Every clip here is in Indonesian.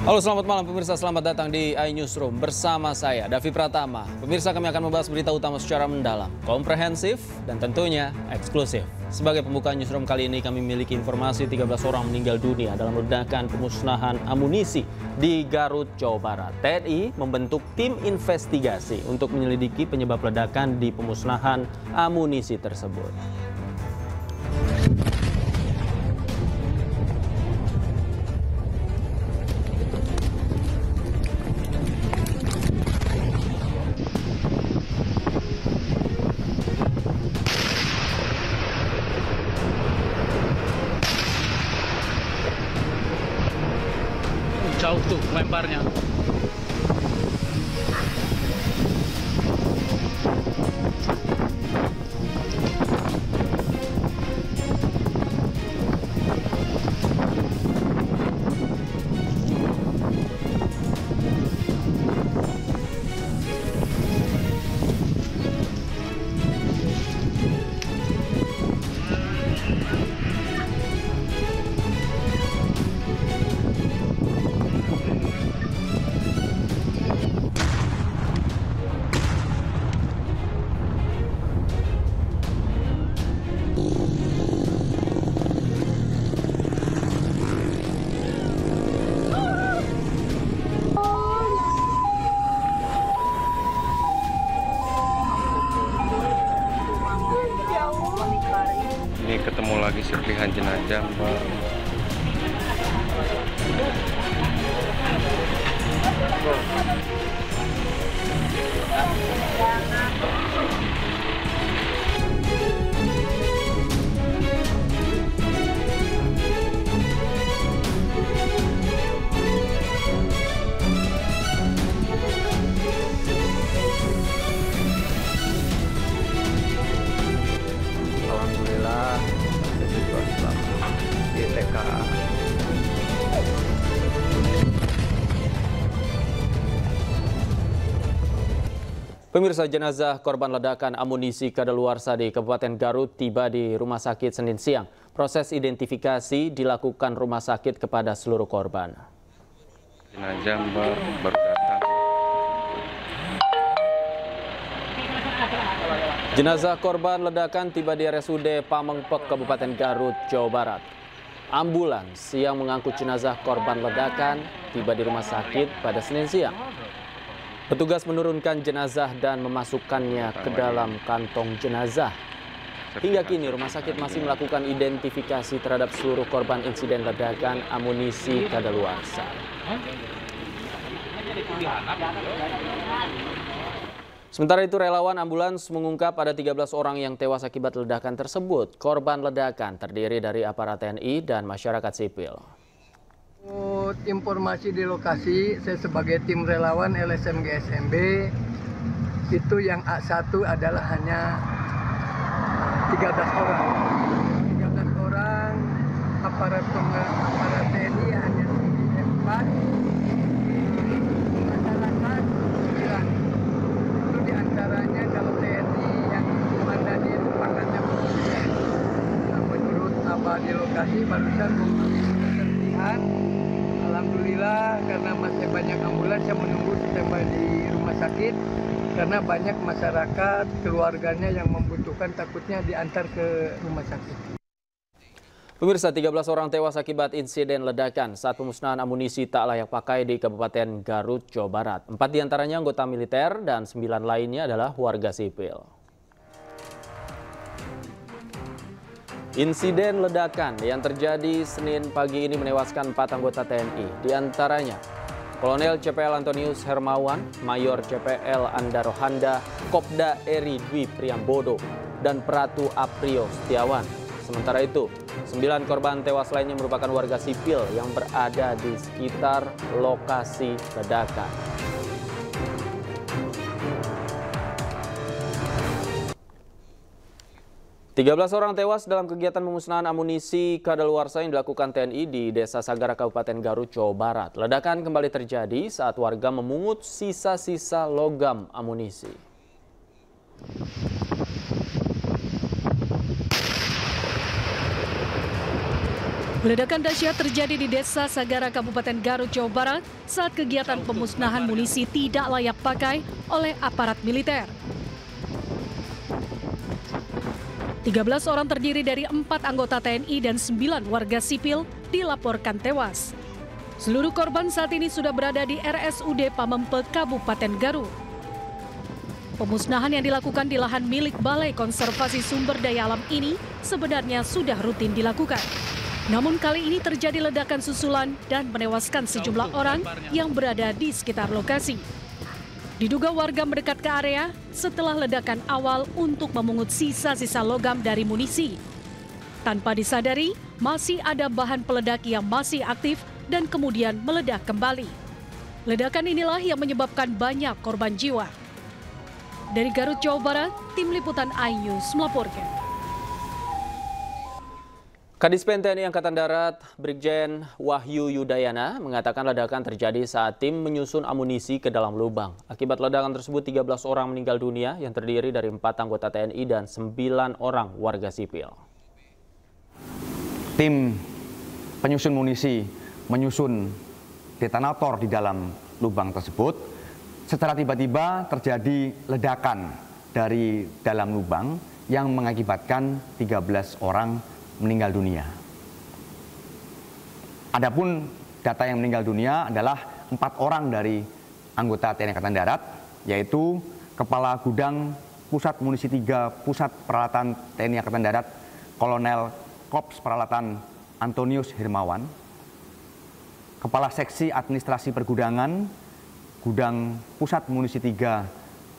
Halo, selamat malam pemirsa, selamat datang di iNewsroom bersama saya Davi Pratama. Pemirsa, kami akan membahas berita utama secara mendalam, komprehensif, dan tentunya eksklusif. Sebagai pembuka newsroom kali ini kami memiliki informasi 13 orang meninggal dunia dalam ledakan pemusnahan amunisi di Garut, Jawa Barat. TNI membentuk tim investigasi untuk menyelidiki penyebab ledakan di pemusnahan amunisi tersebut. Jauh tuh lemparnya. Ini ketemu lagi serpihan jenazah, Mbak. Alhamdulillah, siswa selamat di TKA. Pemirsa, jenazah korban ledakan amunisi kadaluarsa di Kabupaten Garut tiba di rumah sakit Senin siang. Proses identifikasi dilakukan rumah sakit kepada seluruh korban. Jenazah, Mbak, baru datang. Jenazah korban ledakan tiba di RSUD Pamengpek, Kabupaten Garut, Jawa Barat. Ambulans yang mengangkut jenazah korban ledakan tiba di rumah sakit pada Senin siang. Petugas menurunkan jenazah dan memasukkannya ke dalam kantong jenazah. Hingga kini rumah sakit masih melakukan identifikasi terhadap seluruh korban insiden ledakan amunisi kadaluarsa. Sementara itu, relawan ambulans mengungkap ada 13 orang yang tewas akibat ledakan tersebut. Korban ledakan terdiri dari aparat TNI dan masyarakat sipil. Informasi di lokasi, saya sebagai tim relawan LSM GSMB, itu yang A1 adalah hanya 13 orang. 13 orang, aparat TNI hanya 4, masyarakat 9. Itu diantaranya kalau TNI yang komandannya itu pangkatnya menurut apa di lokasi barusan keserpihan. Alhamdulillah, karena masih banyak ambulans yang menunggu standby di rumah sakit, karena banyak masyarakat, keluarganya yang membutuhkan, takutnya diantar ke rumah sakit. Pemirsa, 13 orang tewas akibat insiden ledakan saat pemusnahan amunisi tak layak pakai di Kabupaten Garut, Jawa Barat. 4 diantaranya anggota militer dan 9 lainnya adalah warga sipil. Insiden ledakan yang terjadi Senin pagi ini menewaskan 4 anggota TNI. Di antaranya Kolonel CPL Antonius Hermawan, Mayor CPL Andaro Handa, Kopda Eri Dwi Priambodo, dan Pratu Aprio Setiawan. Sementara itu, 9 korban tewas lainnya merupakan warga sipil yang berada di sekitar lokasi ledakan. Tiga 13 orang tewas dalam kegiatan pemusnahan amunisi kadaluarsa yang dilakukan TNI di Desa Sagara, Kabupaten Garut, Jawa Barat. Ledakan kembali terjadi saat warga memungut sisa-sisa logam amunisi. Ledakan dahsyat terjadi di Desa Sagara, Kabupaten Garut, Jawa Barat saat kegiatan pemusnahan munisi tidak layak pakai oleh aparat militer. 13 orang terdiri dari 4 anggota TNI dan 9 warga sipil dilaporkan tewas. Seluruh korban saat ini sudah berada di RSUD Pamengpeuk, Kabupaten Garut. Pemusnahan yang dilakukan di lahan milik Balai Konservasi Sumber Daya Alam ini sebenarnya sudah rutin dilakukan. Namun kali ini terjadi ledakan susulan dan menewaskan sejumlah orang yang berada di sekitar lokasi. Diduga warga mendekat ke area setelah ledakan awal untuk memungut sisa-sisa logam dari munisi. Tanpa disadari, masih ada bahan peledak yang masih aktif dan kemudian meledak kembali. Ledakan inilah yang menyebabkan banyak korban jiwa. Dari Garut, Jawa Barat, Tim Liputan iNews melaporkan. Kadispen TNI Angkatan Darat Brigjen Wahyu Yudayana mengatakan ledakan terjadi saat tim menyusun amunisi ke dalam lubang. Akibat ledakan tersebut 13 orang meninggal dunia yang terdiri dari 4 anggota TNI dan 9 orang warga sipil. Tim penyusun munisi menyusun detonator di dalam lubang tersebut. Secara tiba-tiba terjadi ledakan dari dalam lubang yang mengakibatkan 13 orang meninggal dunia. Adapun data yang meninggal dunia adalah 4 orang dari anggota TNI Angkatan Darat, yaitu Kepala Gudang Pusat Munisi 3 Pusat Peralatan TNI Angkatan Darat, Kolonel Korps Peralatan Antonius Hermawan, Kepala Seksi Administrasi Pergudangan Gudang Pusat Munisi 3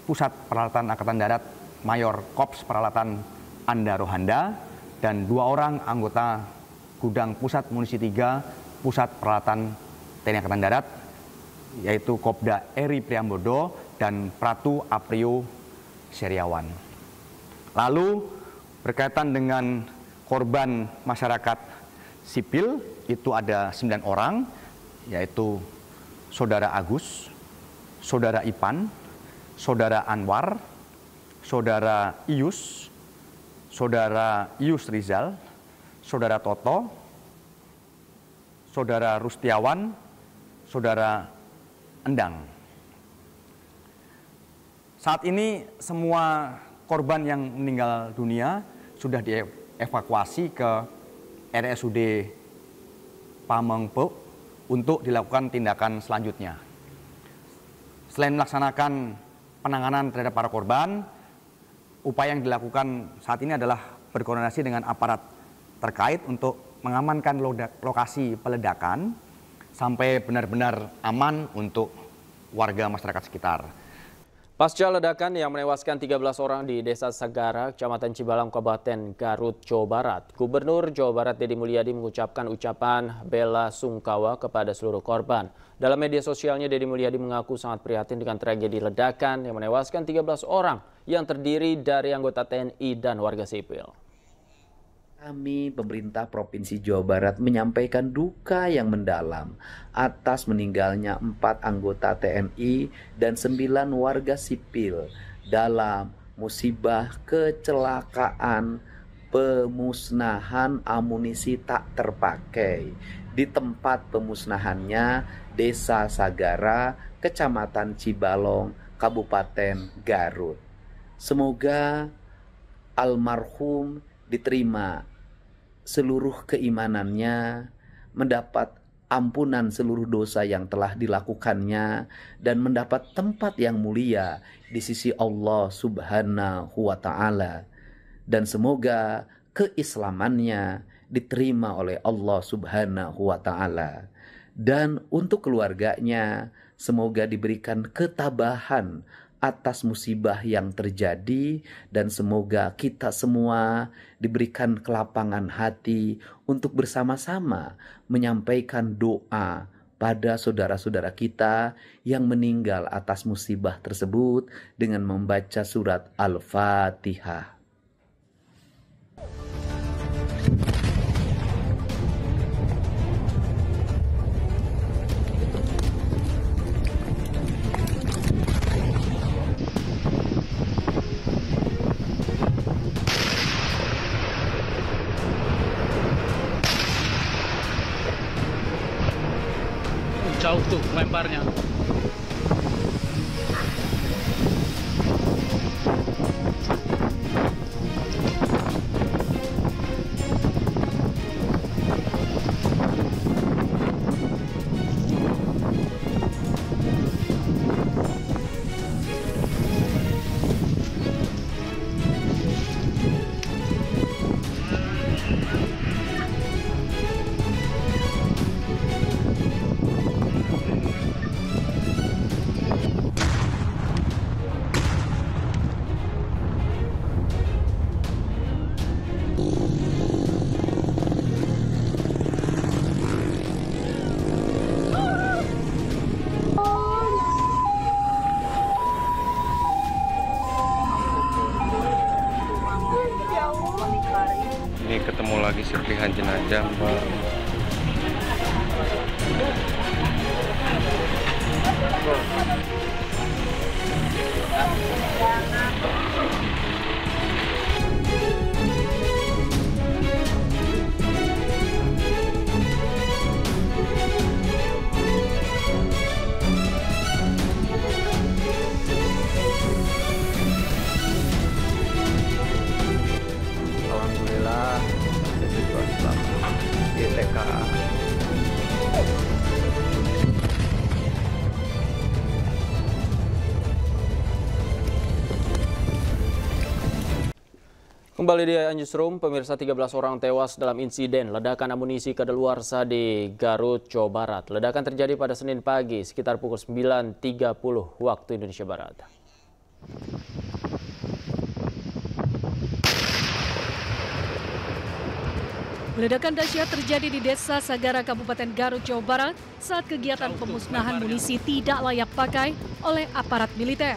Pusat Peralatan Angkatan Darat, Mayor Korps Peralatan Anda Rohanda, dan 2 orang anggota Gudang Pusat Munisi 3 Pusat Peralatan TNI Angkatan Darat, yaitu Kopda Eri Priambodo dan Pratu Aprio Seriawan. Lalu berkaitan dengan korban masyarakat sipil, itu ada 9 orang, yaitu Saudara Agus, Saudara Ipan, Saudara Anwar, Saudara Ius, Saudara Ius Rizal, Saudara Toto, Saudara Rustiawan, Saudara Endang. Saat ini semua korban yang meninggal dunia sudah dievakuasi ke RSUD Pamengpeuk untuk dilakukan tindakan selanjutnya. Selain melaksanakan penanganan terhadap para korban, upaya yang dilakukan saat ini adalah berkoordinasi dengan aparat terkait untuk mengamankan lokasi peledakan sampai benar-benar aman untuk warga masyarakat sekitar. Pasca ledakan yang menewaskan 13 orang di Desa Sagara, Kecamatan Cibalang, Kabupaten Garut, Jawa Barat, Gubernur Jawa Barat Deddy Mulyadi mengucapkan ucapan bela sungkawa kepada seluruh korban. Dalam media sosialnya, Deddy Mulyadi mengaku sangat prihatin dengan tragedi ledakan yang menewaskan 13 orang yang terdiri dari anggota TNI dan warga sipil. Kami, pemerintah Provinsi Jawa Barat, menyampaikan duka yang mendalam atas meninggalnya 4 anggota TNI dan 9 warga sipil dalam musibah kecelakaan pemusnahan amunisi tak terpakai di tempat pemusnahannya Desa Sagara, Kecamatan Cibalong, Kabupaten Garut. Semoga almarhum diterima seluruh keimanannya, mendapat ampunan seluruh dosa yang telah dilakukannya, dan mendapat tempat yang mulia di sisi Allah Subhanahu wa Ta'ala. Dan semoga keislamannya diterima oleh Allah Subhanahu wa Ta'ala. Dan untuk keluarganya, semoga diberikan ketabahan atas musibah yang terjadi, dan semoga kita semua diberikan kelapangan hati untuk bersama-sama menyampaikan doa pada saudara-saudara kita yang meninggal atas musibah tersebut dengan membaca surat Al-Fatihah. Jauh tuh lemparnya. Ini ketemu lagi serpihan jenazah, Mbak. Alhamdulillah, siswa selamat di TK. Kembali di Newsroom, pemirsa, 13 orang tewas dalam insiden ledakan amunisi kadaluarsa di Garut, Jawa Barat. Ledakan terjadi pada Senin pagi sekitar pukul 9.30 waktu Indonesia Barat. Ledakan dahsyat terjadi di Desa Sagara, Kabupaten Garut, Jawa Barat saat kegiatan pemusnahan munisi tidak layak pakai oleh aparat militer.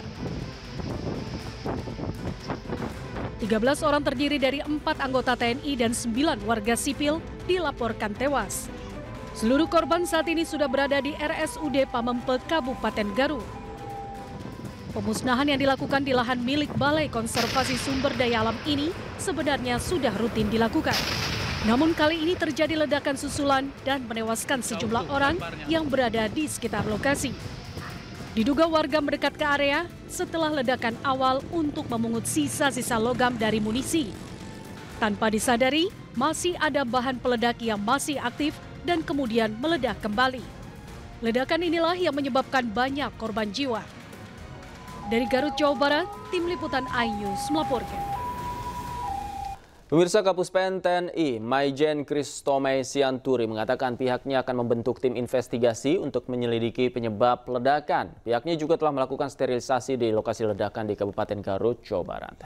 13 orang terdiri dari 4 anggota TNI dan 9 warga sipil dilaporkan tewas. Seluruh korban saat ini sudah berada di RSUD Pamengpeuk, Kabupaten Garut. Pemusnahan yang dilakukan di lahan milik Balai Konservasi Sumber Daya Alam ini sebenarnya sudah rutin dilakukan. Namun kali ini terjadi ledakan susulan dan menewaskan sejumlah orang yang berada di sekitar lokasi. Diduga warga mendekat ke area setelah ledakan awal untuk memungut sisa-sisa logam dari munisi. Tanpa disadari, masih ada bahan peledak yang masih aktif dan kemudian meledak kembali. Ledakan inilah yang menyebabkan banyak korban jiwa. Dari Garut, Jawa Barat, Tim Liputan iNews melaporkan. Pemirsa, Kapus Pen TNI Maijen Kristomei Sianturi mengatakan pihaknya akan membentuk tim investigasi untuk menyelidiki penyebab ledakan. Pihaknya juga telah melakukan sterilisasi di lokasi ledakan di Kabupaten Garut, Jawa Barat.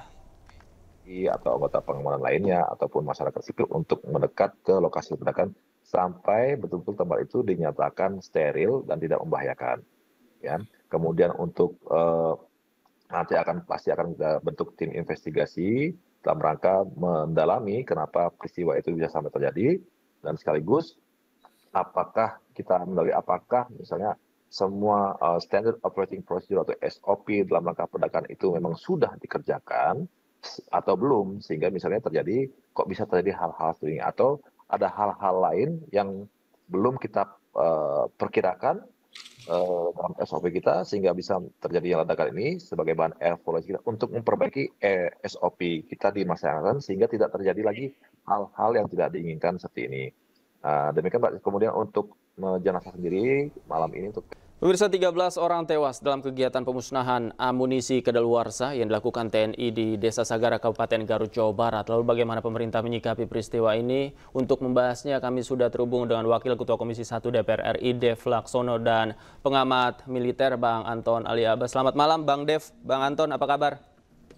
Atau anggota pengamanan lainnya ataupun masyarakat sipil untuk mendekat ke lokasi ledakan sampai betul-betul tempat itu dinyatakan steril dan tidak membahayakan. Ya. Kemudian untuk nanti pasti akan kita bentuk tim investigasi dalam rangka mendalami kenapa peristiwa itu bisa sampai terjadi, dan sekaligus apakah misalnya semua standard operating procedure atau SOP dalam rangka ledakan itu memang sudah dikerjakan atau belum, sehingga misalnya kok bisa terjadi hal-hal seperti ini, atau ada hal-hal lain yang belum kita perkirakan dalam SOP kita sehingga bisa terjadi ledakan ini sebagai bahan evaluasi kita untuk memperbaiki SOP kita di masa yang akan datang sehingga tidak terjadi lagi hal-hal yang tidak diinginkan seperti ini. Demikian Pak. Kemudian untuk jenazah sendiri malam ini untuk Pemirsa, 13 orang tewas dalam kegiatan pemusnahan amunisi kadaluarsa yang dilakukan TNI di Desa Sagara, Kabupaten Garut, Jawa Barat. Lalu bagaimana pemerintah menyikapi peristiwa ini? Untuk membahasnya kami sudah terhubung dengan Wakil Ketua Komisi 1 DPR RI Dev Laksono dan pengamat militer Bang Anton Ali Abbas. Selamat malam Bang Dev, Bang Anton, apa kabar?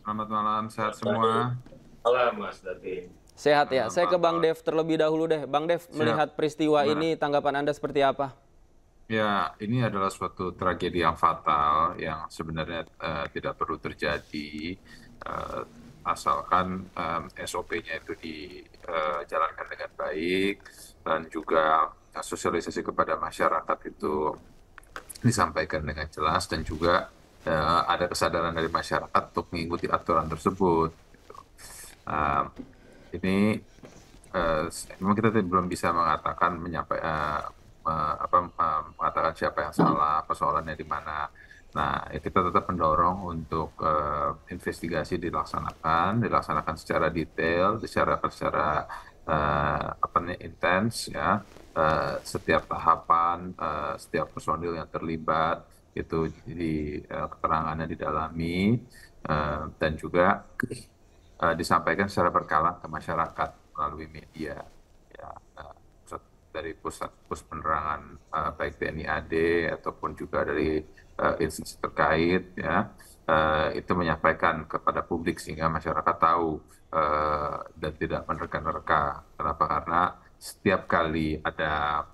Selamat malam, sehat semua. Malam Mas Dati. Sehat ya. Saya ke Bang Dev terlebih dahulu deh. Bang Dev, melihat peristiwa ini tanggapan Anda seperti apa? Ya, ini adalah suatu tragedi yang fatal yang sebenarnya tidak perlu terjadi asalkan SOP-nya itu dijalankan dengan baik dan juga sosialisasi kepada masyarakat itu disampaikan dengan jelas dan juga ada kesadaran dari masyarakat untuk mengikuti aturan tersebut. Ini memang kita belum bisa mengatakan siapa yang salah, persoalannya di mana. Nah, kita tetap mendorong untuk investigasi dilaksanakan secara detail, secara intens ya. Setiap tahapan, setiap personil yang terlibat itu keterangannya didalami dan juga disampaikan secara berkala ke masyarakat melalui media. Ya, dari pus penerangan baik TNI AD ataupun juga dari instansi terkait ya, itu menyampaikan kepada publik sehingga masyarakat tahu dan tidak menerka-nerka. Kenapa? Karena setiap kali ada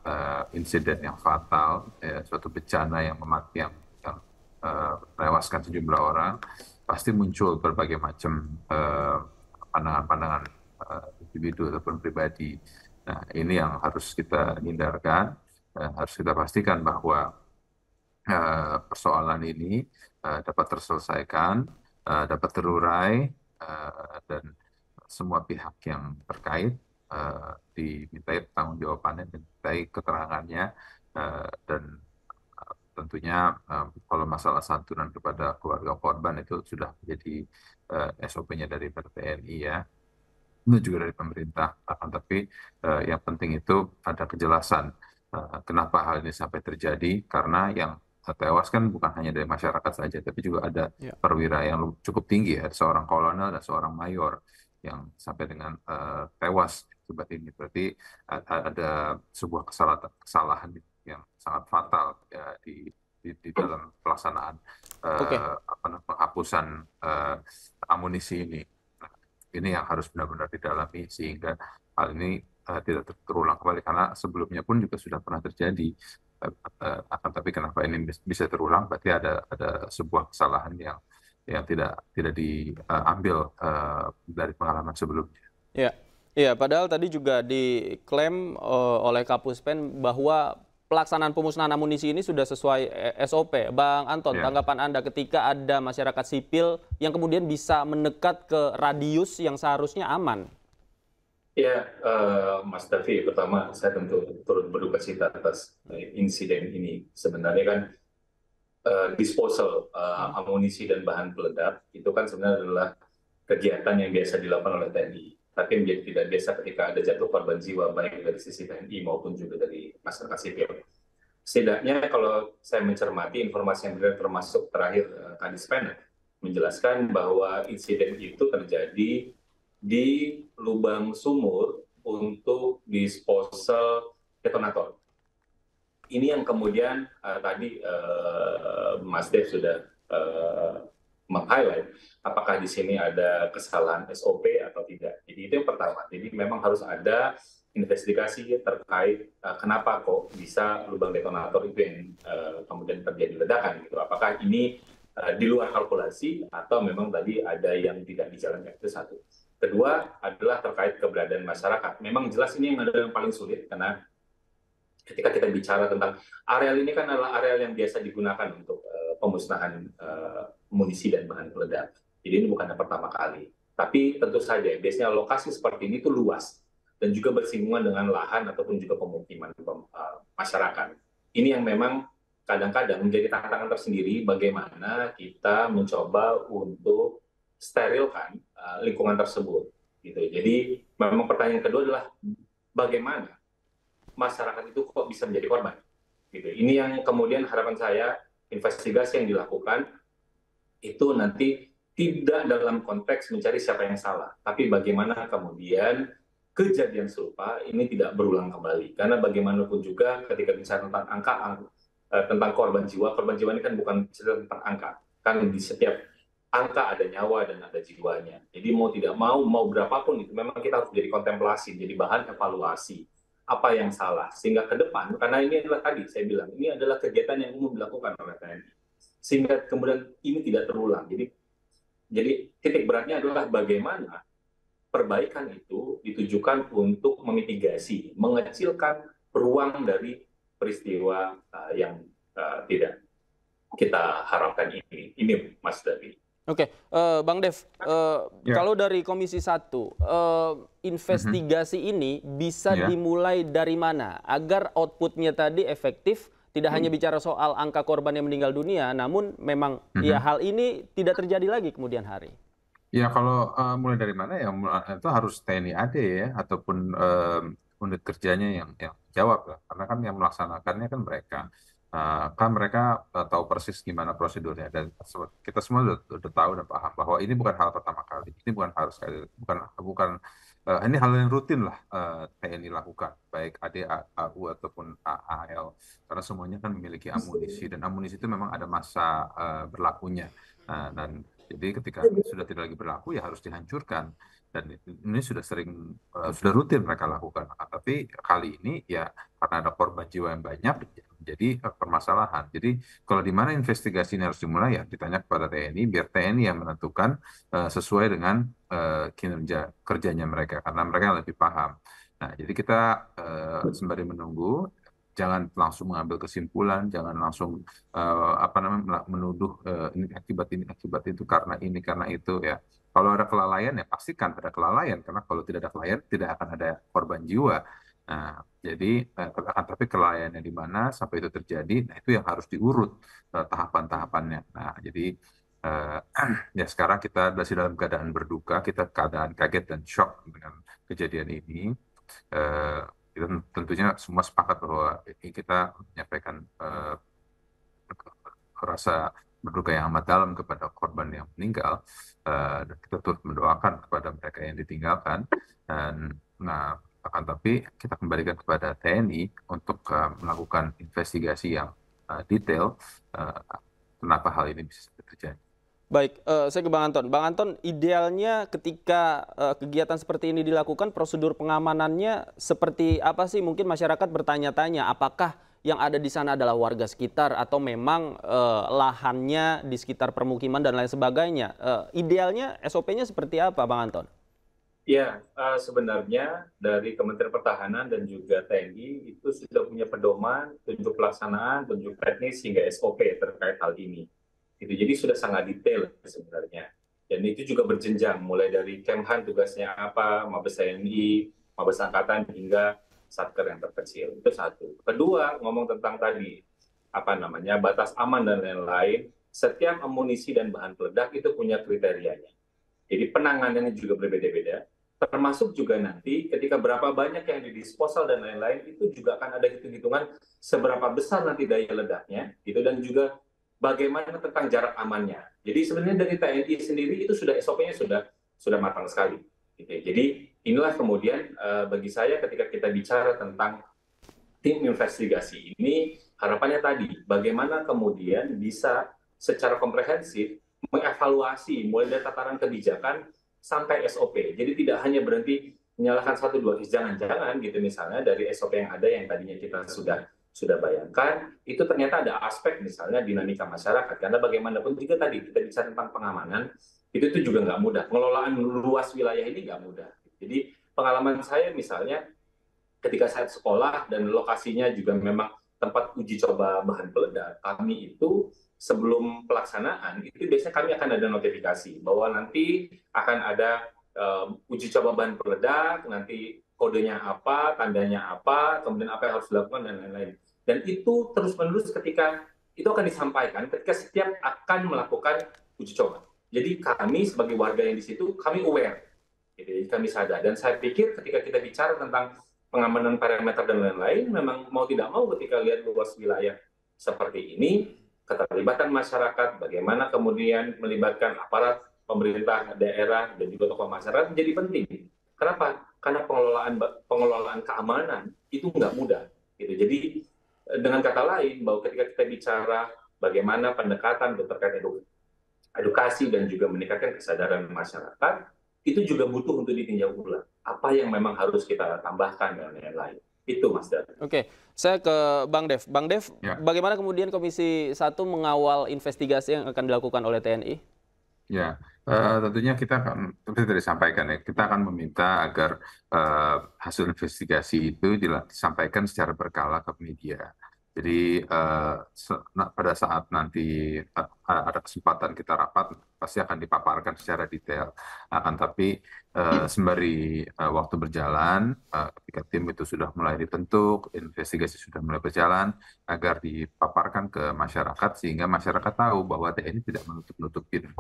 insiden yang fatal, suatu bencana yang menewaskan sejumlah orang, pasti muncul berbagai macam pandangan-pandangan individu ataupun pribadi. Nah, ini yang harus kita hindarkan, harus kita pastikan bahwa persoalan ini dapat terselesaikan, dapat terurai, dan semua pihak yang terkait dimintai pertanggungjawabannya, dimintai keterangannya, dan tentunya kalau masalah santunan kepada keluarga korban itu sudah menjadi SOP-nya dari TNI ya. Itu juga dari pemerintah, tapi yang penting itu ada kejelasan kenapa hal ini sampai terjadi, karena yang tewas kan bukan hanya dari masyarakat saja, tapi juga ada perwira yang cukup tinggi ya, seorang kolonel dan seorang mayor yang sampai dengan tewas akibat ini. Berarti ada sebuah kesalahan yang sangat fatal ya, di dalam pelaksanaan penghapusan amunisi ini. Ini yang harus benar-benar didalami sehingga hal ini tidak terulang kembali, karena sebelumnya pun juga sudah pernah terjadi. Akan tapi kenapa ini bisa terulang? Berarti ada sebuah kesalahan yang tidak diambil dari pengalaman sebelumnya. Ya, padahal tadi juga diklaim oleh Kapuspen bahwa pelaksanaan pemusnahan amunisi ini sudah sesuai SOP. Bang Anton, tanggapan Anda ketika ada masyarakat sipil yang kemudian bisa mendekat ke radius yang seharusnya aman? Ya, Mas Davi, pertama saya tentu turut berduka cita atas insiden ini. Sebenarnya kan disposal amunisi dan bahan peledak itu kan sebenarnya adalah kegiatan yang biasa dilakukan oleh TNI. Tapi menjadi tidak biasa ketika ada jatuh korban jiwa baik dari sisi TNI maupun juga dari masyarakat sipil. Setidaknya kalau saya mencermati informasi yang beredar termasuk terakhir Kadis Penat menjelaskan bahwa insiden itu terjadi di lubang sumur untuk disposal detonator. Ini yang kemudian tadi Mas Dev sudah meng-highlight apakah di sini ada kesalahan SOP atau tidak. Jadi itu yang pertama. Jadi memang harus ada investigasi terkait kenapa kok bisa lubang detonator itu yang kemudian terjadi ledakan gitu. Apakah ini di luar kalkulasi atau memang tadi ada yang tidak dijalankan. Itu satu. Kedua adalah terkait keberadaan masyarakat. Memang jelas ini yang adalah yang paling sulit karena ketika kita bicara tentang areal ini kan adalah areal yang biasa digunakan untuk pemusnahan amunisi dan bahan peledak. Jadi ini bukan yang pertama kali. Tapi tentu saja biasanya lokasi seperti ini itu luas dan juga bersinggungan dengan lahan ataupun juga pemukiman masyarakat. Ini yang memang kadang-kadang menjadi tantangan tersendiri bagaimana kita mencoba untuk sterilkan lingkungan tersebut. Gitu. Jadi memang pertanyaan kedua adalah bagaimana masyarakat itu kok bisa menjadi korban. Gitu. Ini yang kemudian harapan saya investigasi yang dilakukan itu nanti tidak dalam konteks mencari siapa yang salah, tapi bagaimana kemudian kejadian serupa ini tidak berulang kembali. Karena bagaimanapun juga ketika bicara tentang angka, tentang korban jiwa ini kan bukan tentang angka. Kan di setiap angka ada nyawa dan ada jiwanya. Jadi mau tidak mau berapapun itu memang kita harus jadi kontemplasi, jadi bahan evaluasi. Apa yang salah? Sehingga ke depan, karena ini adalah tadi saya bilang, ini adalah kegiatan yang umum dilakukan oleh TNI. Sehingga kemudian ini tidak terulang. Jadi titik beratnya adalah bagaimana perbaikan itu ditujukan untuk memitigasi, mengecilkan ruang dari peristiwa yang tidak kita harapkan ini. Ini Mas Davi. Oke, Bang Dev, kalau dari Komisi 1, investigasi ini bisa dimulai dari mana agar outputnya tadi efektif tidak hanya bicara soal angka korban yang meninggal dunia, namun memang ya hal ini tidak terjadi lagi kemudian hari. Ya kalau mulai dari mana ya itu harus TNI AD ya ataupun unit kerjanya yang jawab lah. Karena kan yang melaksanakannya kan mereka. Kan mereka tahu persis gimana prosedurnya dan kita semua udah tahu dan paham bahwa ini bukan hal pertama kali. Ini bukan hal sekali, bukan ini hal yang rutin lah TNI lakukan, baik AD, AU ataupun AL, karena semuanya kan memiliki amunisi dan amunisi itu memang ada masa berlakunya. Dan jadi ketika sudah tidak lagi berlaku ya harus dihancurkan dan ini sudah sudah rutin mereka lakukan. Tapi kali ini ya karena ada korban jiwa yang banyak jadi permasalahan. Jadi kalau di mana investigasi ini harus dimulai ya ditanya kepada TNI biar TNI yang menentukan sesuai dengan kinerja kerjanya mereka karena mereka lebih paham. Nah jadi kita sembari menunggu. Jangan langsung mengambil kesimpulan, jangan langsung menuduh ini akibat itu karena ini karena itu ya. Kalau ada kelalaian ya pastikan ada kelalaian karena kalau tidak ada kelalaian tidak akan ada korban jiwa. Nah, jadi tapi kelalaiannya di mana sampai itu terjadi, nah itu yang harus diurut tahapan-tahapannya. Nah, jadi ya sekarang kita masih dalam keadaan berduka, kita keadaan kaget dan shock dengan kejadian ini. Kita tentunya semua sepakat bahwa kita menyampaikan rasa berduka yang amat dalam kepada korban yang meninggal dan kita turut mendoakan kepada mereka yang ditinggalkan dan akan tapi kita kembalikan kepada TNI untuk melakukan investigasi yang detail kenapa hal ini bisa terjadi. Baik, saya ke Bang Anton. Bang Anton, idealnya ketika kegiatan seperti ini dilakukan, prosedur pengamanannya seperti apa sih? Mungkin masyarakat bertanya-tanya, apakah yang ada di sana adalah warga sekitar atau memang lahannya di sekitar permukiman dan lain sebagainya. Idealnya SOP-nya seperti apa, Bang Anton? Ya, sebenarnya dari Kementerian Pertahanan dan juga TNI itu sudah punya pedoman, tunjuk pelaksanaan, tunjuk teknis hingga SOP terkait hal ini. Jadi sudah sangat detail sebenarnya. Dan itu juga berjenjang, mulai dari Kemhan tugasnya apa, Mabes TNI, Mabes Angkatan, hingga Satker yang terkecil. Itu satu. Kedua, ngomong tentang tadi, batas aman dan lain-lain, setiap amunisi dan bahan peledak itu punya kriterianya. Jadi penanganannya juga berbeda-beda, termasuk juga nanti ketika berapa banyak yang didisposal dan lain-lain, itu juga akan ada hitung-hitungan seberapa besar nanti daya ledaknya, gitu, dan juga bagaimana tentang jarak amannya. Jadi sebenarnya dari TNI sendiri itu sudah SOP-nya sudah matang sekali. Gitu. Jadi inilah kemudian bagi saya ketika kita bicara tentang tim investigasi ini, harapannya tadi bagaimana kemudian bisa secara komprehensif mengevaluasi mulai dari tataran kebijakan sampai SOP. Jadi tidak hanya berhenti menyalahkan satu dua, jangan-jangan gitu misalnya dari SOP yang ada yang tadinya kita sudah bayangkan, itu ternyata ada aspek misalnya dinamika masyarakat. Karena bagaimanapun juga tadi kita bicara tentang pengamanan, itu juga nggak mudah. Pengelolaan luas wilayah ini nggak mudah. Jadi pengalaman saya misalnya ketika saya sekolah dan lokasinya juga memang tempat uji coba bahan peledak, kami itu sebelum pelaksanaan, itu biasanya kami akan ada notifikasi bahwa nanti akan ada uji coba bahan peledak, nanti kodenya apa, tandanya apa, kemudian apa yang harus dilakukan, dan lain-lain. Dan itu terus-menerus ketika itu akan disampaikan ketika setiap akan melakukan uji coba. Jadi kami sebagai warga yang di situ, kami aware. Jadi kami sadar. Dan saya pikir ketika kita bicara tentang pengamanan parameter dan lain-lain, memang mau tidak mau ketika lihat luas wilayah seperti ini, keterlibatan masyarakat, bagaimana kemudian melibatkan aparat pemerintah daerah dan juga tokoh masyarakat menjadi penting. Kenapa? Karena pengelolaan keamanan itu nggak mudah. Gitu. Jadi dengan kata lain, bahwa ketika kita bicara bagaimana pendekatan terkait edukasi dan juga meningkatkan kesadaran masyarakat, itu juga butuh untuk ditinjau ulang. Apa yang memang harus kita tambahkan dan lain-lain. Itu Mas Dar. Oke, saya ke Bang Dev. Bang Dev, ya. Bagaimana kemudian Komisi 1 mengawal investigasi yang akan dilakukan oleh TNI? Ya, tentunya kita akan, seperti tadi sampaikan ya, kita akan meminta agar hasil investigasi itu disampaikan secara berkala ke media. Jadi pada saat nanti ada kesempatan kita rapat, pasti akan dipaparkan secara detail. Akan tapi sembari waktu berjalan, ketika tim itu sudah mulai dibentuk, investigasi sudah mulai berjalan, agar dipaparkan ke masyarakat sehingga masyarakat tahu bahwa TNI tidak menutup-nutupin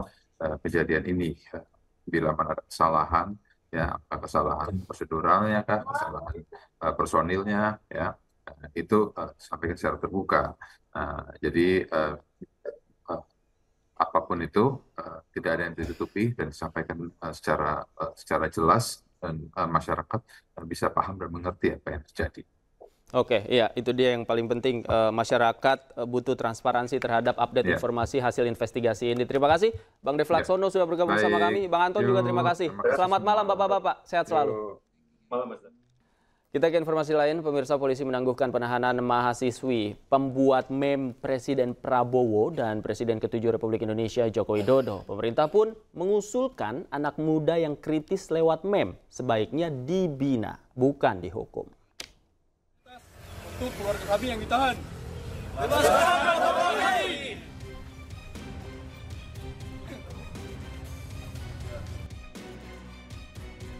kejadian ini. Bila ada kesalahan, ya kesalahan proseduralnya, kesalahan personilnya, ya. Itu sampaikan secara terbuka. Jadi apapun itu tidak ada yang ditutupi dan disampaikan secara jelas dan masyarakat bisa paham dan mengerti apa yang terjadi. Oke, iya itu dia yang paling penting. Masyarakat butuh transparansi terhadap update informasi hasil investigasi ini. Terima kasih Bang Dev Laksono sudah bergabung sama kami. Bang Anton juga terima kasih. Selamat malam Bapak-Bapak, sehat selalu. Malam, Mas. Kita ke informasi lain, pemirsa, polisi menangguhkan penahanan mahasiswi pembuat meme Presiden Prabowo dan Presiden ke-7 Republik Indonesia Joko Widodo. Pemerintah pun mengusulkan anak muda yang kritis lewat meme sebaiknya dibina, bukan dihukum. Untuk keluarga kami yang ditahan.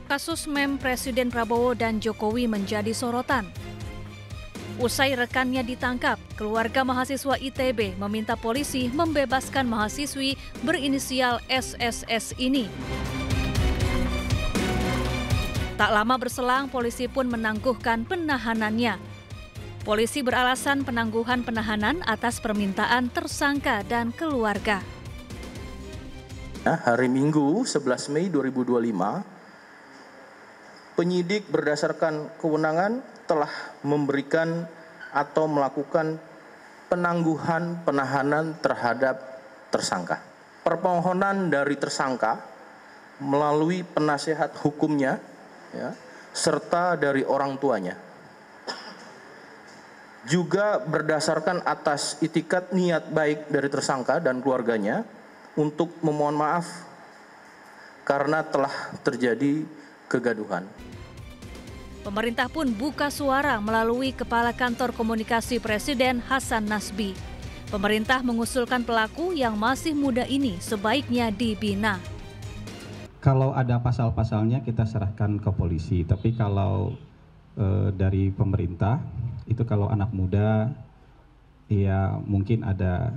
Kasus meme Presiden Prabowo dan Jokowi menjadi sorotan. Usai rekannya ditangkap, keluarga mahasiswa ITB meminta polisi membebaskan mahasiswi berinisial SSS ini. Tak lama berselang, polisi pun menangguhkan penahanannya. Polisi beralasan penangguhan penahanan atas permintaan tersangka dan keluarga. Hari Minggu 11 Mei 2025, penyidik berdasarkan kewenangan telah memberikan atau melakukan penangguhan penahanan terhadap tersangka. Permohonan dari tersangka melalui penasehat hukumnya, ya, serta dari orang tuanya. Juga berdasarkan atas itikat niat baik dari tersangka dan keluarganya untuk memohon maaf karena telah terjadi kegaduhan. Pemerintah pun buka suara melalui Kepala Kantor Komunikasi Presiden Hasan Nasbi. Pemerintah mengusulkan pelaku yang masih muda ini sebaiknya dibina. Kalau ada pasal-pasalnya kita serahkan ke polisi, tapi kalau dari pemerintah itu kalau anak muda ya mungkin ada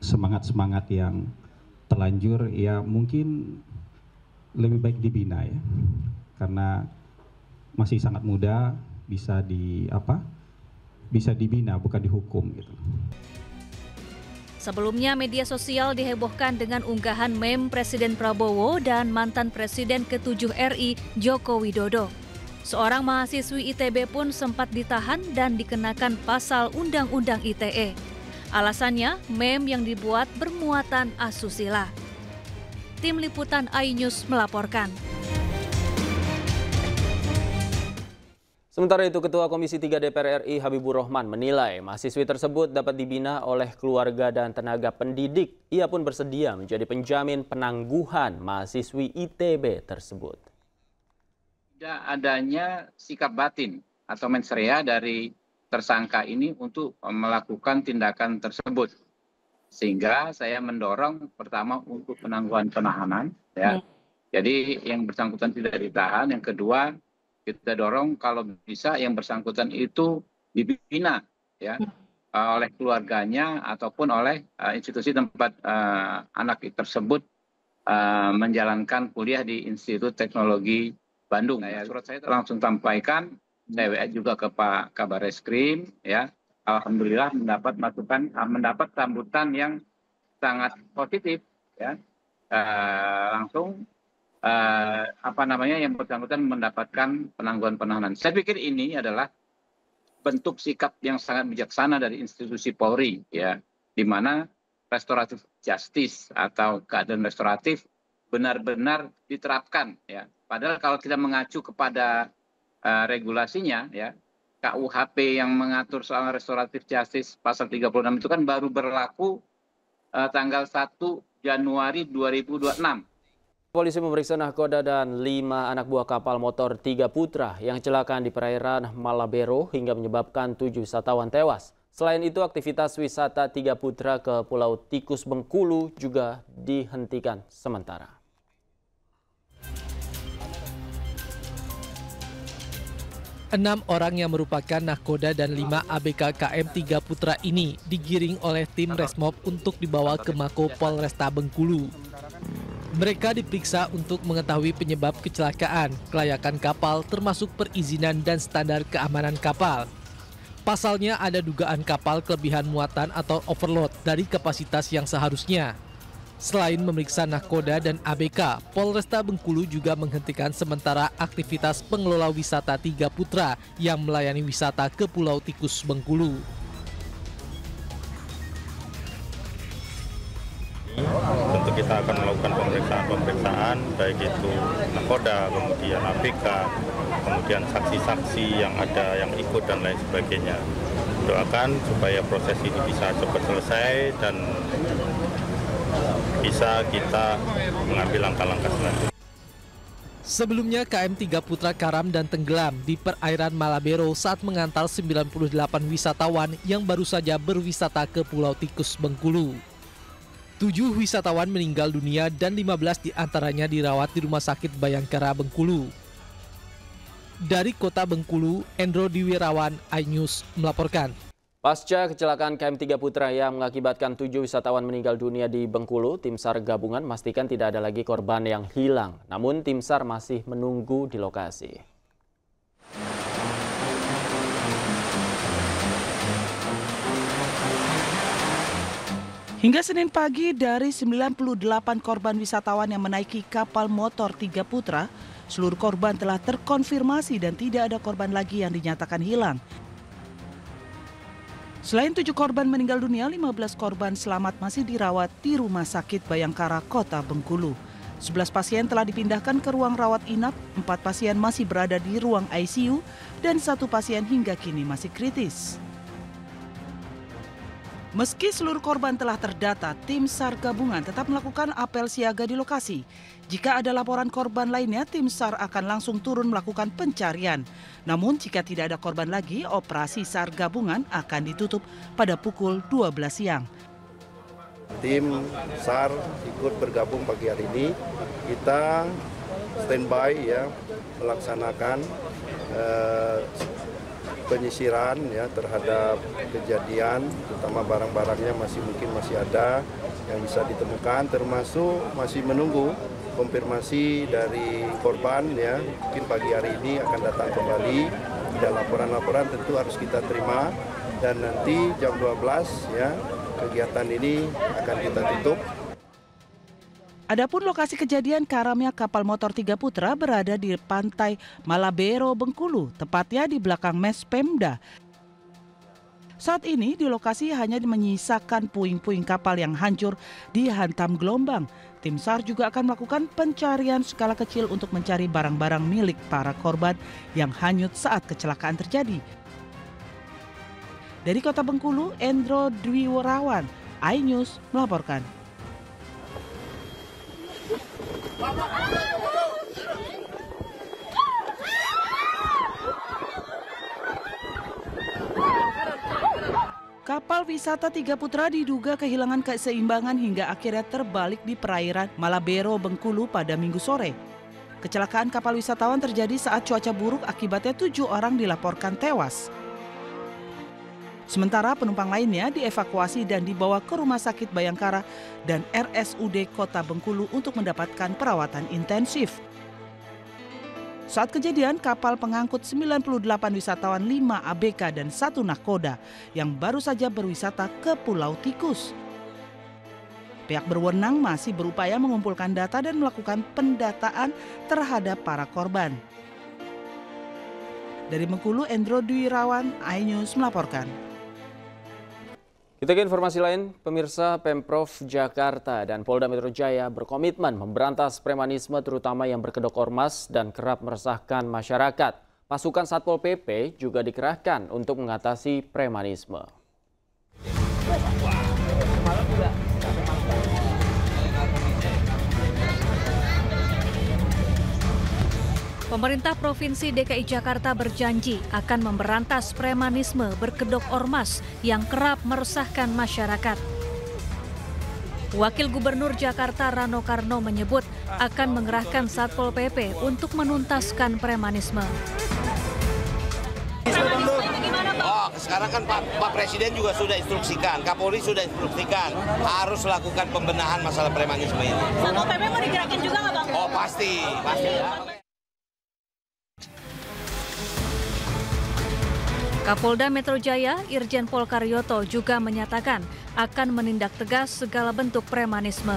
semangat-semangat yang terlanjur ya mungkin lebih baik dibina ya. Karena masih sangat muda, bisa dibina bukan dihukum gitu. Sebelumnya media sosial dihebohkan dengan unggahan meme Presiden Prabowo dan mantan Presiden ke-7 RI Joko Widodo. Seorang mahasiswi ITB pun sempat ditahan dan dikenakan pasal Undang-Undang ITE. Alasannya meme yang dibuat bermuatan asusila. Tim Liputan iNews melaporkan. Sementara itu, Ketua Komisi 3 DPR RI Habibur Rahman menilai mahasiswi tersebut dapat dibina oleh keluarga dan tenaga pendidik. Ia pun bersedia menjadi penjamin penangguhan mahasiswi ITB tersebut. Tidak adanya sikap batin atau mens rea dari tersangka ini untuk melakukan tindakan tersebut. Sehingga saya mendorong pertama untuk penangguhan penahanan. Ya. Jadi yang bersangkutan tidak ditahan. Yang kedua, kita dorong kalau bisa yang bersangkutan itu dibina ya oleh keluarganya ataupun oleh institusi tempat anak tersebut menjalankan kuliah di Institut Teknologi Bandung. Surat saya langsung sampaikan, saya WA juga ke Pak Kabar Reskrim ya. Alhamdulillah mendapat sambutan yang sangat positif ya. Langsung yang bersangkutan mendapatkan penangguhan penahanan. Saya pikir ini adalah bentuk sikap yang sangat bijaksana dari institusi Polri ya, di mana restoratif justice atau keadilan restoratif benar-benar diterapkan ya. Padahal kalau kita mengacu kepada regulasinya ya, KUHP yang mengatur soal restoratif justice pasal 36 itu kan baru berlaku tanggal 1 Januari 2026. Polisi memeriksa nahkoda dan 5 anak buah kapal motor 3 putra yang kecelakaan di perairan Malabero hingga menyebabkan 7 wisatawan tewas. Selain itu, aktivitas wisata Tiga Putra ke Pulau Tikus Bengkulu juga dihentikan sementara. Enam orang yang merupakan nahkoda dan 5 ABK KM Tiga Putra ini digiring oleh tim Resmob untuk dibawa ke Mako Polresta Bengkulu. Mereka diperiksa untuk mengetahui penyebab kecelakaan, kelayakan kapal termasuk perizinan dan standar keamanan kapal. Pasalnya ada dugaan kapal kelebihan muatan atau overload dari kapasitas yang seharusnya. Selain memeriksa nahkoda dan ABK, Polresta Bengkulu juga menghentikan sementara aktivitas pengelola wisata Tiga Putra yang melayani wisata ke Pulau Tikus Bengkulu. Tentu kita akan melakukan pemeriksaan baik itu nahkoda, kemudian ABK, kemudian saksi-saksi yang ada yang ikut dan lain sebagainya. Doakan supaya proses ini bisa cepat selesai dan bisa kita mengambil langkah-langkah selanjutnya. Sebelumnya KM Tiga Putra karam dan tenggelam di perairan Malabero saat mengantar 98 wisatawan yang baru saja berwisata ke Pulau Tikus Bengkulu. 7 wisatawan meninggal dunia dan 15 diantaranya dirawat di Rumah Sakit Bayangkara Bengkulu. Dari Kota Bengkulu, Endro Diwirawan, iNews melaporkan. Pasca kecelakaan KM Tiga Putra yang mengakibatkan 7 wisatawan meninggal dunia di Bengkulu, tim SAR gabungan memastikan tidak ada lagi korban yang hilang. Namun tim SAR masih menunggu di lokasi. Hingga Senin pagi, dari 98 korban wisatawan yang menaiki kapal motor Tiga Putra, seluruh korban telah terkonfirmasi dan tidak ada korban lagi yang dinyatakan hilang. Selain 7 korban meninggal dunia, 15 korban selamat masih dirawat di Rumah Sakit Bayangkara, Kota Bengkulu. 11 pasien telah dipindahkan ke ruang rawat inap, 4 pasien masih berada di ruang ICU, dan 1 pasien hingga kini masih kritis. Meski seluruh korban telah terdata, tim SAR gabungan tetap melakukan apel siaga di lokasi. Jika ada laporan korban lainnya, tim SAR akan langsung turun melakukan pencarian. Namun jika tidak ada korban lagi, operasi SAR gabungan akan ditutup pada pukul 12 siang. Tim SAR ikut bergabung pagi hari ini. Kita standby ya, melaksanakan penyisiran ya terhadap kejadian, terutama barang-barangnya mungkin masih ada yang bisa ditemukan, termasuk masih menunggu konfirmasi dari korban ya. Mungkin pagi hari ini akan datang kembali. Ada laporan-laporan tentu harus kita terima, dan nanti jam 12 ya kegiatan ini akan kita tutup. Adapun lokasi kejadian karamnya kapal motor Tiga Putra berada di pantai Malabero, Bengkulu, tepatnya di belakang Mes Pemda. Saat ini di lokasi hanya menyisakan puing-puing kapal yang hancur dihantam gelombang. Tim SAR juga akan melakukan pencarian skala kecil untuk mencari barang-barang milik para korban yang hanyut saat kecelakaan terjadi. Dari Kota Bengkulu, Endro Dwiwirawan, iNews melaporkan. Kapal wisata Tiga Putra diduga kehilangan keseimbangan hingga akhirnya terbalik di perairan Malabero, Bengkulu pada Minggu sore. Kecelakaan kapal wisatawan terjadi saat cuaca buruk, akibatnya 7 orang dilaporkan tewas. Sementara penumpang lainnya dievakuasi dan dibawa ke Rumah Sakit Bayangkara dan RSUD Kota Bengkulu untuk mendapatkan perawatan intensif. Saat kejadian, kapal pengangkut 98 wisatawan, 5 ABK dan 1 nahkoda yang baru saja berwisata ke Pulau Tikus. Pihak berwenang masih berupaya mengumpulkan data dan melakukan pendataan terhadap para korban. Dari Bengkulu, Endro Dwiwirawan, iNews melaporkan. Kita ke informasi lain, pemirsa. Pemprov Jakarta dan Polda Metro Jaya berkomitmen memberantas premanisme terutama yang berkedok ormas dan kerap meresahkan masyarakat. Pasukan Satpol PP juga dikerahkan untuk mengatasi premanisme. Pemerintah Provinsi DKI Jakarta berjanji akan memberantas premanisme berkedok ormas yang kerap meresahkan masyarakat. Wakil Gubernur Jakarta Rano Karno menyebut akan mengerahkan Satpol PP untuk menuntaskan premanisme. Oh, sekarang kan Pak Presiden juga sudah instruksikan, Kapolri sudah instruksikan harus lakukan pembenahan masalah premanisme ini. Satpol PP mau digerakin juga nggak Bang? Oh pasti ya. Kapolda Metro Jaya, Irjen Pol Karyoto juga menyatakan akan menindak tegas segala bentuk premanisme.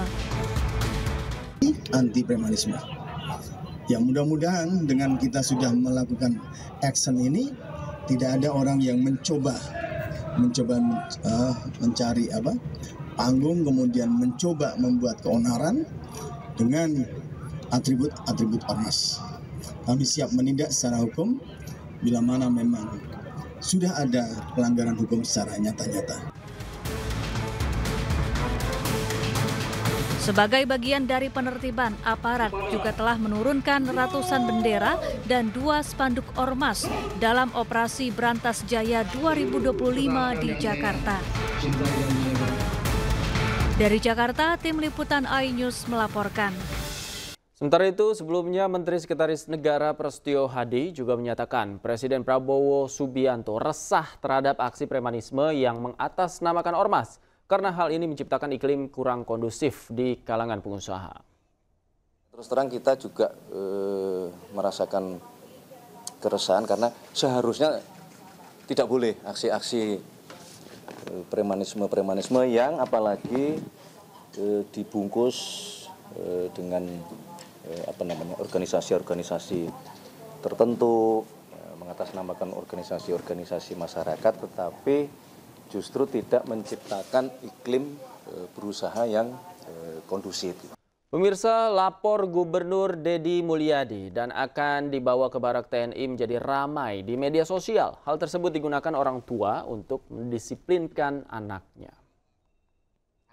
Anti premanisme. Ya mudah-mudahan dengan kita sudah melakukan action ini tidak ada orang yang mencoba mencari panggung kemudian mencoba membuat keonaran dengan atribut ormas. Kami siap menindak secara hukum bila mana memang sudah ada pelanggaran hukum secara nyata-nyata. Sebagai bagian dari penertiban, aparat juga telah menurunkan ratusan bendera dan 2 spanduk ormas dalam operasi Brantas Jaya 2025 di Jakarta. Dari Jakarta, tim liputan iNews melaporkan. Sementara itu, sebelumnya Menteri Sekretaris Negara Prasetyo Hadi juga menyatakan Presiden Prabowo Subianto resah terhadap aksi premanisme yang mengatasnamakan ormas karena hal ini menciptakan iklim kurang kondusif di kalangan pengusaha. Terus terang kita juga merasakan keresahan karena seharusnya tidak boleh aksi-aksi premanisme yang apalagi dibungkus dengan organisasi-organisasi tertentu, mengatasnamakan organisasi-organisasi masyarakat, tetapi justru tidak menciptakan iklim berusaha yang kondusif. Pemirsa, lapor Gubernur Deddy Mulyadi dan akan dibawa ke Barak TNI menjadi ramai di media sosial. Hal tersebut digunakan orang tua untuk mendisiplinkan anaknya.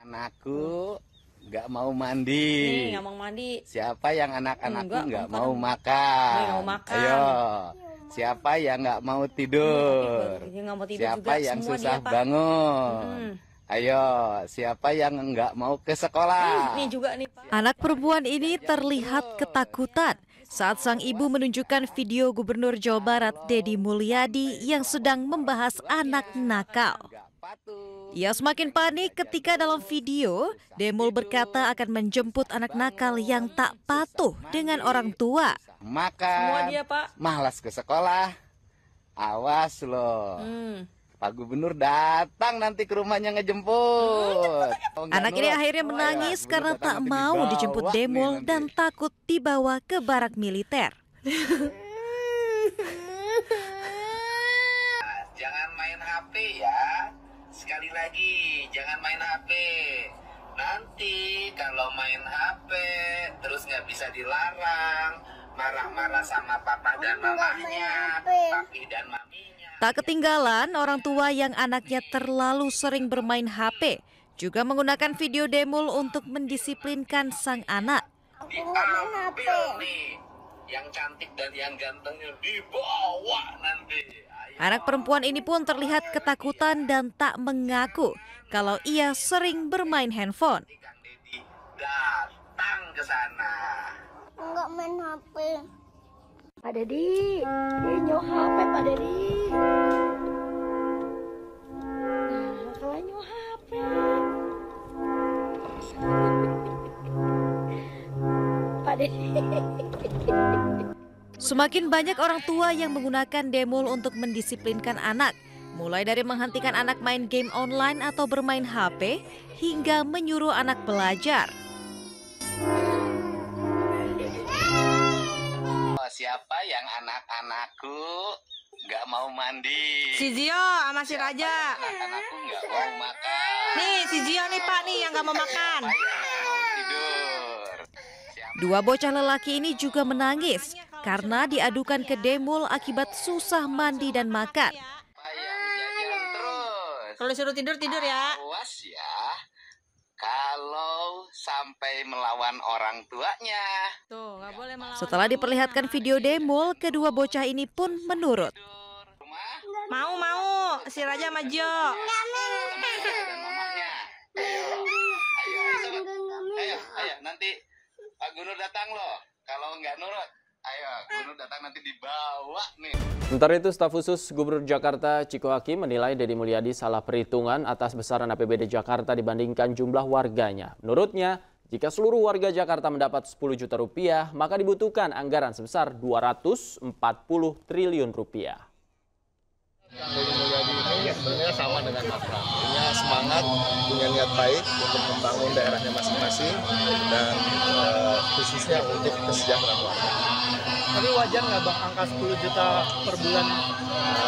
Anakku nggak mau mandi. Nggak mau mandi. Siapa yang anak-anakku nggak mau makan? Nggak mau makan. Ayo. Siapa yang nggak mau tidur? Nggak mau tidur siapa juga, yang semua susah dia, bangun? Ayo, siapa yang nggak mau ke sekolah? Ini juga nih, Pak. Anak perempuan ini terlihat ketakutan saat sang ibu menunjukkan video Gubernur Jawa Barat Deddy Mulyadi yang sedang membahas anak nakal. Ia semakin panik ketika dalam video, Demul berkata akan menjemput anak nakal yang tak patuh dengan orang tua. Makan, semua dia, Pak. Malas ke sekolah, awas loh. Pak Gubernur datang nanti ke rumahnya ngejemput. Anak ini akhirnya menangis karena tak mau dijemput Demul dan takut dibawa ke barak militer. Jangan main HP ya. Sekali lagi, jangan main HP. Nanti kalau main HP terus nggak bisa dilarang, marah-marah sama papa dan mamanya, papi dan maminya. Tak ketinggalan, orang tua yang anaknya terlalu sering bermain HP juga menggunakan video Demul untuk mendisiplinkan sang anak. Diambil nih, yang cantik dan yang gantengnya dibawa nanti. Anak perempuan ini pun terlihat ketakutan dan tak mengaku kalau ia sering bermain handphone. Datang ke sana. Enggak main HP. Pak Deddy, nyok HP Pak Deddy. Nah, kalau nyok HP. Pak Deddy. Semakin banyak orang tua yang menggunakan Demul untuk mendisiplinkan anak, mulai dari menghentikan anak main game online atau bermain HP, hingga menyuruh anak belajar. Siapa yang anak-anakku nggak mau mandi? Si Zio sama si Raja. Anak-anakku nggak mau makan. Nih si Zio nih Pak nih yang nggak mau makan. Dua bocah lelaki ini juga menangis karena diadukan ke Demul akibat susah mandi dan makan. Kalau disuruh tidur ya. Awas ya, kalau sampai melawan orang tuanya. Tuh, nggak boleh melawan. Setelah diperlihatkan video demo, kedua bocah ini pun menurut. Mau, si Raja sama Jo. Ayo, nanti Pak Gubernur datang loh. Kalau nggak nurut, ayo Gubernur datang nanti dibawa nih. Sementara itu, staf khusus Gubernur Jakarta Chiko Hakim menilai Deddy Mulyadi salah perhitungan atas besaran APBD Jakarta dibandingkan jumlah warganya. Menurutnya, jika seluruh warga Jakarta mendapat 10 juta rupiah, maka dibutuhkan anggaran sebesar 240 triliun rupiah. Deddy Mulyadi ini sebenarnya sama dengan Mas Pram, punya semangat, punya niat baik untuk membangun daerahnya masing-masing dan khususnya untuk kesejahteraan warga. Tapi wajar nggak Bang angka 10 juta per bulan?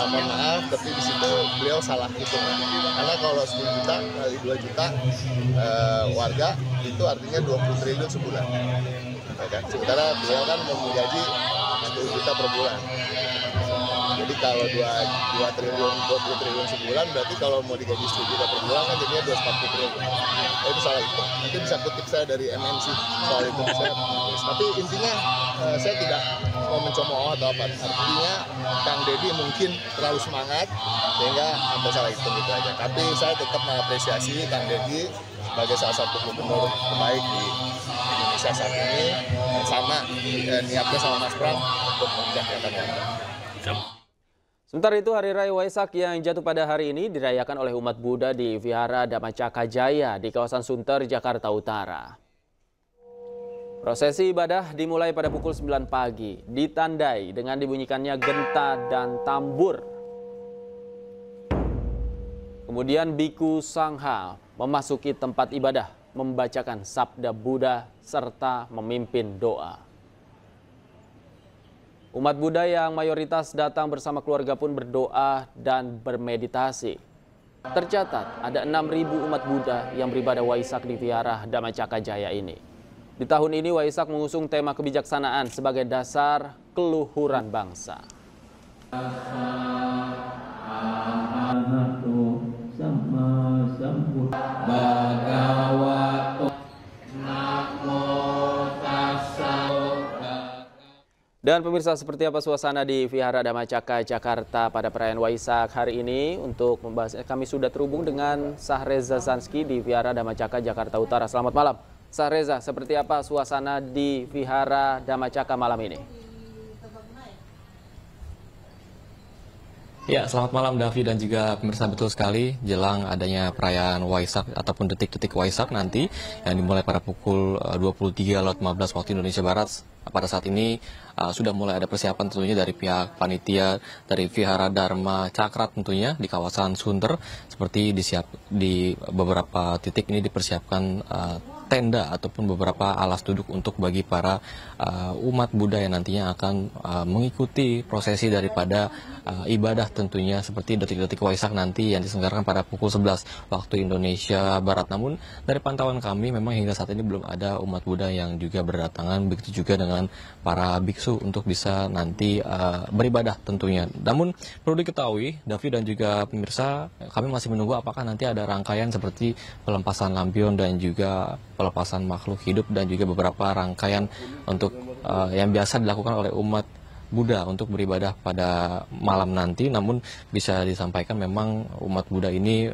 Mohon maaf, tapi di situ beliau salah hitung. Karena kalau 10 juta kali 2 juta warga itu artinya 20 triliun sebulan. Sementara beliau kan memgaji 10 juta per bulan. Jadi kalau 2 triliun, 20 triliun sebulan, berarti kalau mau digaji 10 juta per bulan kan jadinya 240 triliun. Itu salah itu. Nanti bisa kutip saya dari MNC soal itu. Tapi intinya saya tidak mau mencemooh atau apa. Artinya Kang Deddy mungkin terlalu semangat sehingga sampai salah hitung gitu aja. Tapi saya tetap mengapresiasi Kang Deddy sebagai salah satu gubernur terbaik di Indonesia saat ini. Dan sama niatnya sama Mas Pram untuk menjaga warga. Sementara itu, Hari Raya Waisak yang jatuh pada hari ini dirayakan oleh umat Buddha di Vihara Dhamma Cakka Jaya di kawasan Sunter, Jakarta Utara. Prosesi ibadah dimulai pada pukul 9 pagi, ditandai dengan dibunyikannya genta dan tambur. Kemudian Biku Sangha memasuki tempat ibadah, membacakan sabda Buddha serta memimpin doa. Umat Buddha yang mayoritas datang bersama keluarga pun berdoa dan bermeditasi. Tercatat ada 6.000 umat Buddha yang beribadah Waisak di Vihara Dhamma Cakka Jaya ini. Di tahun ini Waisak mengusung tema kebijaksanaan sebagai dasar keluhuran bangsa. Dan pemirsa, seperti apa suasana di Vihara Dhamma Cakka Jakarta pada perayaan Waisak hari ini? Untuk membahasnya kami sudah terhubung dengan Sahreza Zanski di Vihara Dhamma Cakka Jakarta Utara. Selamat malam, Sahreza. Seperti apa suasana di Vihara Dhamma Cakka malam ini? Ya, selamat malam Davi dan juga pemirsa, betul sekali jelang adanya perayaan Waisak ataupun detik-detik Waisak nanti yang dimulai pada pukul 23.15 waktu Indonesia Barat. Pada saat ini sudah mulai ada persiapan tentunya dari pihak panitia dari Vihara Dharma Cakra tentunya di kawasan Sunter, seperti di beberapa titik ini dipersiapkan tenda ataupun beberapa alas duduk untuk bagi para umat Buddha yang nantinya akan mengikuti prosesi daripada ibadah tentunya seperti detik-detik Waisak nanti yang diselenggarakan pada pukul 11 waktu Indonesia Barat. Namun dari pantauan kami memang hingga saat ini belum ada umat Buddha yang juga berdatangan, begitu juga dengan para biksu untuk bisa nanti beribadah tentunya. Namun perlu diketahui Davi dan juga pemirsa, kami masih menunggu apakah nanti ada rangkaian seperti pelepasan lampion dan juga pelepasan makhluk hidup dan juga beberapa rangkaian untuk yang biasa dilakukan oleh umat Buddha untuk beribadah pada malam nanti. Namun bisa disampaikan memang umat Buddha ini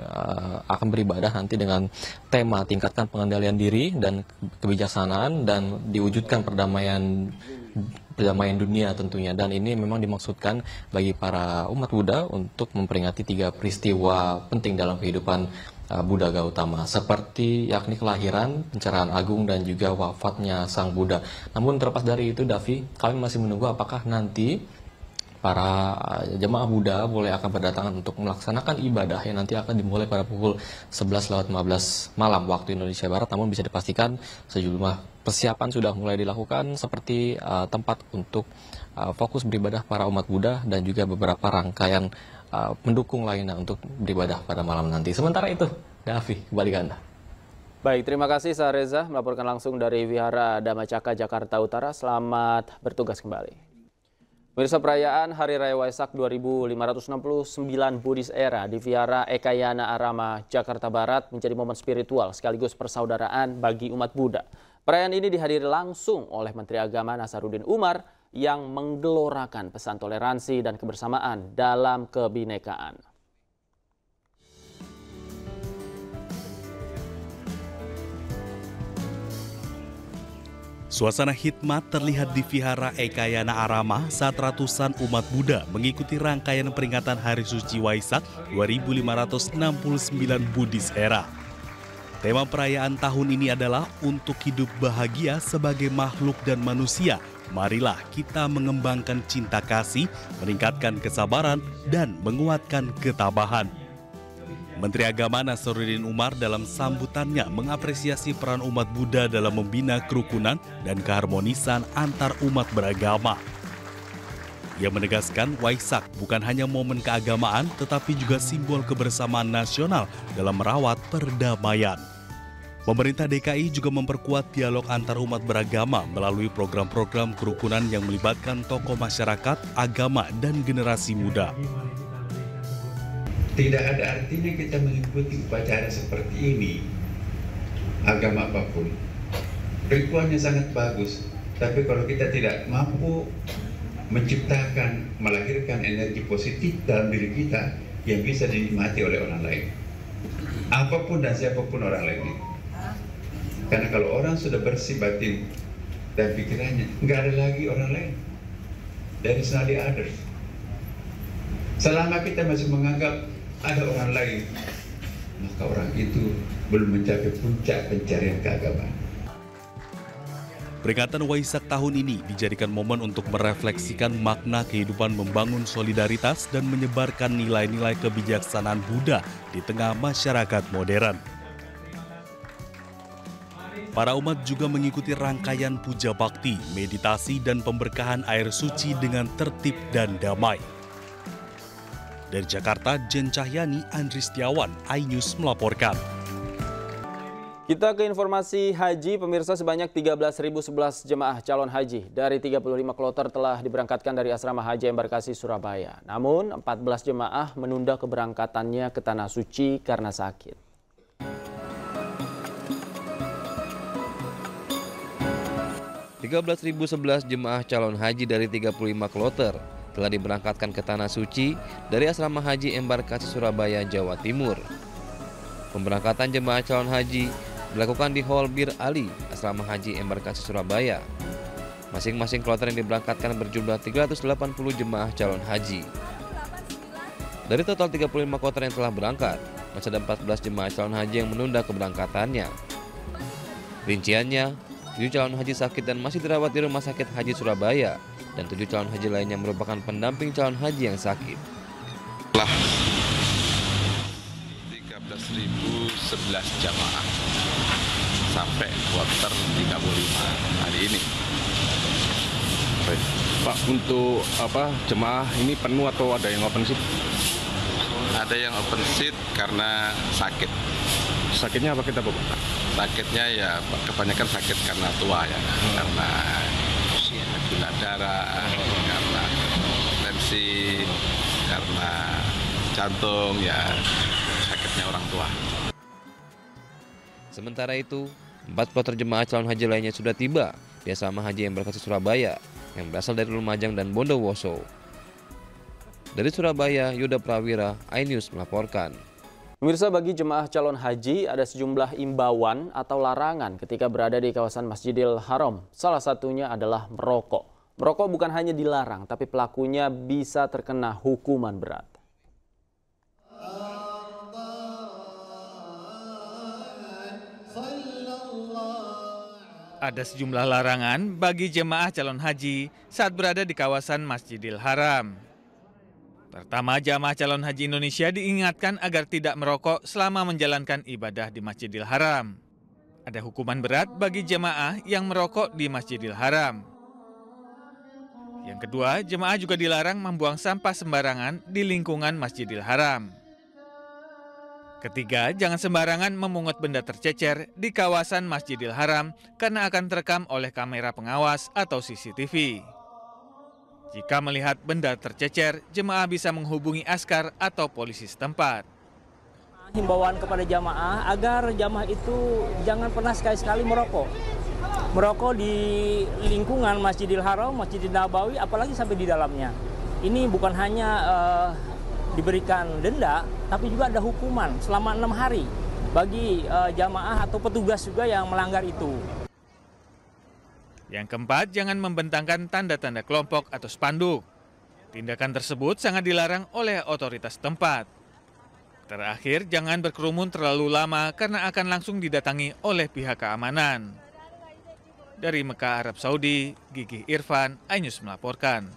akan beribadah nanti dengan tema tingkatkan pengendalian diri dan kebijaksanaan dan diwujudkan perdamaian dunia tentunya. Dan ini memang dimaksudkan bagi para umat Buddha untuk memperingati 3 peristiwa penting dalam kehidupan Buddha Gautama, seperti yakni kelahiran, pencerahan agung, dan juga wafatnya Sang Buddha. Namun terlepas dari itu, Davi, kami masih menunggu apakah nanti para jemaah Buddha boleh akan berdatangan untuk melaksanakan ibadah yang nanti akan dimulai pada pukul 11.15 malam waktu Indonesia Barat. Namun bisa dipastikan sejumlah persiapan sudah mulai dilakukan seperti tempat untuk fokus beribadah para umat Buddha dan juga beberapa rangkaian pendukung lainnya untuk beribadah pada malam nanti. Sementara itu, Davi, kembali ke Anda. Baik, terima kasih Sahreza melaporkan langsung dari Vihara Dhamma Cakka Jakarta Utara. Selamat bertugas kembali. Pemirsa, perayaan Hari Raya Waisak 2569 Buddhist Era di Vihara Ekayana Arama, Jakarta Barat menjadi momen spiritual sekaligus persaudaraan bagi umat Buddha. Perayaan ini dihadiri langsung oleh Menteri Agama Nasaruddin Umar yang menggelorakan pesan toleransi dan kebersamaan dalam kebinekaan. Suasana hikmat terlihat di Vihara Ekayana Arama saat ratusan umat Buddha mengikuti rangkaian peringatan Hari Suci Waisak 2569 Buddhist Era. Tema perayaan tahun ini adalah untuk hidup bahagia sebagai makhluk dan manusia. Marilah kita mengembangkan cinta kasih, meningkatkan kesabaran, dan menguatkan ketabahan. Menteri Agama Nasaruddin Umar dalam sambutannya mengapresiasi peran umat Buddha dalam membina kerukunan dan keharmonisan antar umat beragama. Ia menegaskan Waisak bukan hanya momen keagamaan tetapi juga simbol kebersamaan nasional dalam merawat perdamaian. Pemerintah DKI juga memperkuat dialog antar umat beragama melalui program-program kerukunan yang melibatkan tokoh masyarakat, agama, dan generasi muda. Tidak ada artinya kita mengikuti upacara seperti ini, agama apapun. Ritualnya sangat bagus, tapi kalau kita tidak mampu menciptakan, melahirkan energi positif dalam diri kita yang bisa dinikmati oleh orang lain. Apapun dan siapapun orang lain. Karena kalau orang sudah bersih batin dan pikirannya, nggak ada lagi orang lain. There is not the others. Selama kita masih menganggap ada orang lain, maka orang itu belum mencapai puncak pencarian keagamaan. Peringatan Waisak tahun ini dijadikan momen untuk merefleksikan makna kehidupan membangun solidaritas dan menyebarkan nilai-nilai kebijaksanaan Buddha di tengah masyarakat modern. Para umat juga mengikuti rangkaian puja bakti, meditasi, dan pemberkahan air suci dengan tertib dan damai. Dari Jakarta, Jen Cahyani, Andri Setiawan, iNews melaporkan. Kita ke informasi haji, pemirsa, sebanyak 13.011 jemaah calon haji dari 35 kloter telah diberangkatkan dari Asrama Haji Embarkasi Surabaya. Namun 14 jemaah menunda keberangkatannya ke Tanah Suci karena sakit. (13.011 jemaah calon haji dari 35 kloter telah diberangkatkan ke Tanah Suci dari Asrama Haji Embarkasi Surabaya, Jawa Timur. Pemberangkatan jemaah calon haji dilakukan di Hall Bir Ali, Asrama Haji Embarkasi Surabaya. Masing-masing kloter yang diberangkatkan berjumlah 380 jemaah calon haji. Dari total 35 kloter yang telah berangkat, masih ada 14 jemaah calon haji yang menunda keberangkatannya. Rinciannya, 7 calon haji sakit dan masih dirawat di Rumah Sakit Haji Surabaya, dan 7 calon haji lainnya merupakan pendamping calon haji yang sakit. 13.011 jamaah sampai kloter 35 hari ini. Pak, untuk jemaah ini penuh atau ada yang open seat? Ada yang open seat karena sakit. Sakitnya apa kita, Pak? Sakitnya ya kebanyakan sakit karena tua ya, karena gula darah, karena tensi, karena jantung, ya sakitnya orang tua. Sementara itu, 4 kloter jemaah calon haji lainnya sudah tiba di Asrama Haji Embarkasi Surabaya yang berasal dari Lumajang dan Bondowoso. Dari Surabaya, Yuda Prawira, iNews melaporkan. Pemirsa, bagi jemaah calon haji ada sejumlah imbauan atau larangan ketika berada di kawasan Masjidil Haram. Salah satunya adalah merokok. Merokok bukan hanya dilarang, tapi pelakunya bisa terkena hukuman berat. Ada sejumlah larangan bagi jemaah calon haji saat berada di kawasan Masjidil Haram. Pertama, jamaah calon haji Indonesia diingatkan agar tidak merokok selama menjalankan ibadah di Masjidil Haram. Ada hukuman berat bagi jemaah yang merokok di Masjidil Haram. Yang kedua, jemaah juga dilarang membuang sampah sembarangan di lingkungan Masjidil Haram. Ketiga, jangan sembarangan memungut benda tercecer di kawasan Masjidil Haram karena akan terekam oleh kamera pengawas atau CCTV. Jika melihat benda tercecer, jemaah bisa menghubungi askar atau polisi setempat. Himbauan kepada jamaah agar jamaah itu jangan pernah sekali-sekali merokok. Merokok di lingkungan Masjidil Haram, Masjidil Nabawi, apalagi sampai di dalamnya. Ini bukan hanya diberikan denda, tapi juga ada hukuman selama 6 hari bagi jamaah atau petugas juga yang melanggar itu. Yang keempat, jangan membentangkan tanda-tanda kelompok atau spanduk. Tindakan tersebut sangat dilarang oleh otoritas tempat. Terakhir, jangan berkerumun terlalu lama karena akan langsung didatangi oleh pihak keamanan. Dari Mekah, Arab Saudi, Gigih Irfan, iNews melaporkan.